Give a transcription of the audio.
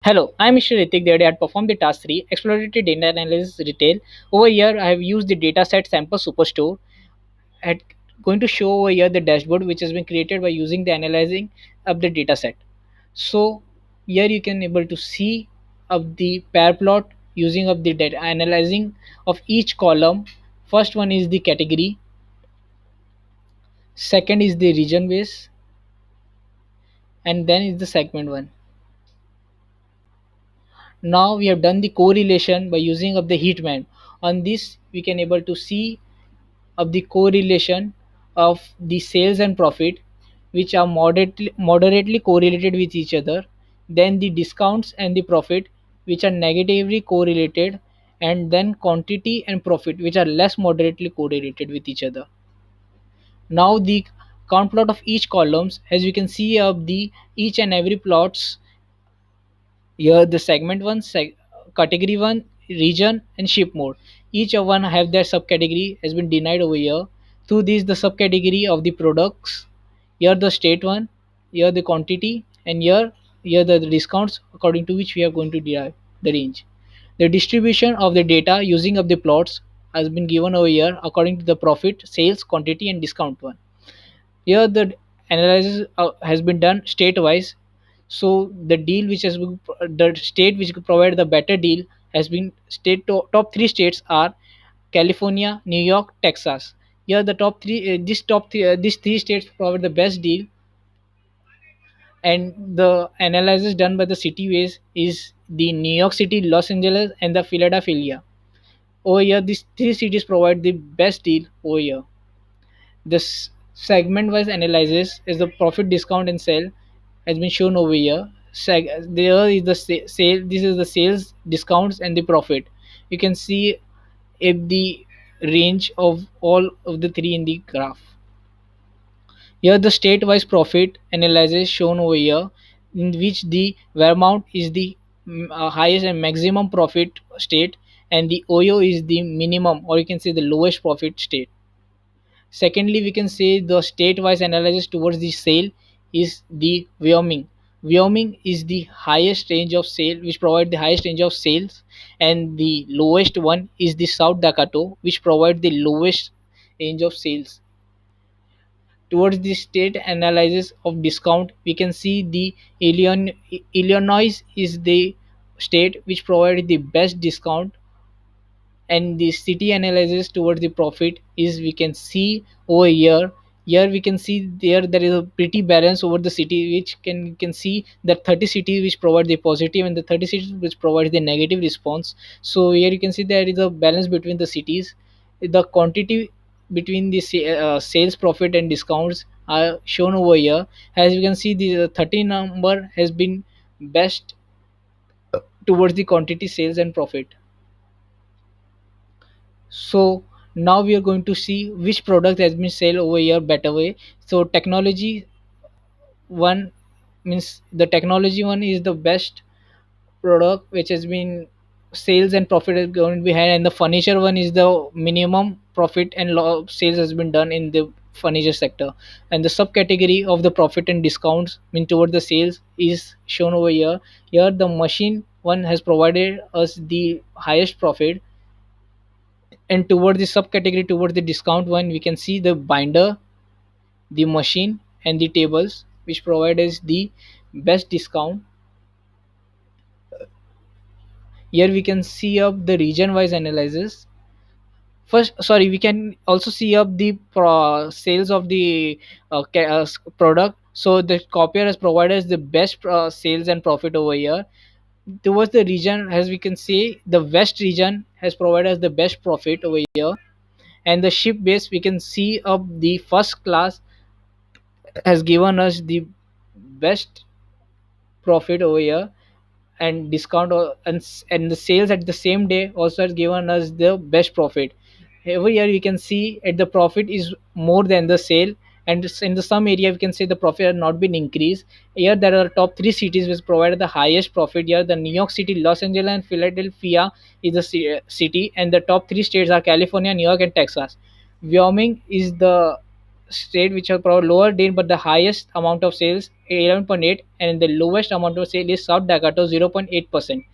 Hello, I'm Mr. Ritik. The other day I had performed the task 3, exploratory data analysis retail. Over here, I have used the dataset sample superstore. I'm going to show over here the dashboard which has been created by using the analyzing of the dataset. So here you can able to see of the pair plot using of the data analyzing of each column. First one is the category, second is the region base, and then is the segment one. Now we have done the correlation by using of the heat map. On this we can able to see of the correlation of the sales and profit which are moderately correlated with each other, then the discounts and the profit which are negatively correlated, and then quantity and profit which are less moderately correlated with each other. Now the count plot of each columns, as you can see of the each and every plots here, the segment one, category one, region, and ship mode. Each of one have their subcategory has been denied over here. Through this, the subcategory of the products. Here the state one, here the quantity, and here the discounts according to which we are going to derive the range. The distribution of the data using of the plots has been given over here according to the profit, sales, quantity, and discount one. Here the analysis has been done state wise. So the deal which has been, the state which provide the better deal has been top three states are California, New York, Texas. Here the top three these three states provide the best deal, and the analysis done by the city ways is the New York City, Los Angeles, and the Philadelphia. Over here these three cities provide the best deal over here. This segment-wise analysis is the profit, discount, and sale has been shown over here. There is the sale. This is the sales, discounts, and the profit. You can see if the range of all of the three in the graph. Here the state-wise profit analysis shown over here, in which the Vermont is the highest and maximum profit state, and the Ohio is the minimum, or you can say the lowest profit state. Secondly, we can say the state-wise analysis towards the sale is the Wyoming. Wyoming is the highest range of sale, which provide the highest range of sales, and the lowest one is the South Dakota, which provide the lowest range of sales. Towards the state analysis of discount, we can see the Illinois is the state which provide the best discount, and the city analysis towards the profit is we can see over here we can see there is a pretty balance over the city, which can see that 30 cities which provide the positive and the 30 cities which provide the negative response. So here you can see there is a balance between the cities. The quantity between the sales, profit, and discounts are shown over here. As you can see, the 30 number has been best towards the quantity, sales, and profit. So now we are going to see which product has been sold over here better way. So technology one means the technology one is the best product which has been sales and profit is going to be high, and the furniture one is the minimum profit and sales has been done in the furniture sector. And the subcategory of the profit and discounts mean toward the sales is shown over here. Here the machine one has provided us the highest profit, and toward the subcategory toward the discount one we can see the binder, the machine, and the tables which provide us the best discount. Here we can see up the region wise analysis. First, sorry, we can also see up the sales of the product. So the copier has provided us the best sales and profit over here. Towards the region, as we can see, the west region has provided us the best profit over here. And the ship base, we can see up the first class has given us the best profit over here, and discount and the sales at the same day also has given us the best profit. Every year we can see at the profit is more than the sale, and in the some area we can say the profit has not been increased. Here there are top three cities which provided the highest profit. Here the New York City, Los Angeles, and Philadelphia is the city, and the top three states are California, New York, and Texas. Wyoming is the state which have provide lower DIN but the highest amount of sales 11.8, and the lowest amount of sale is South Dakota 0.8%.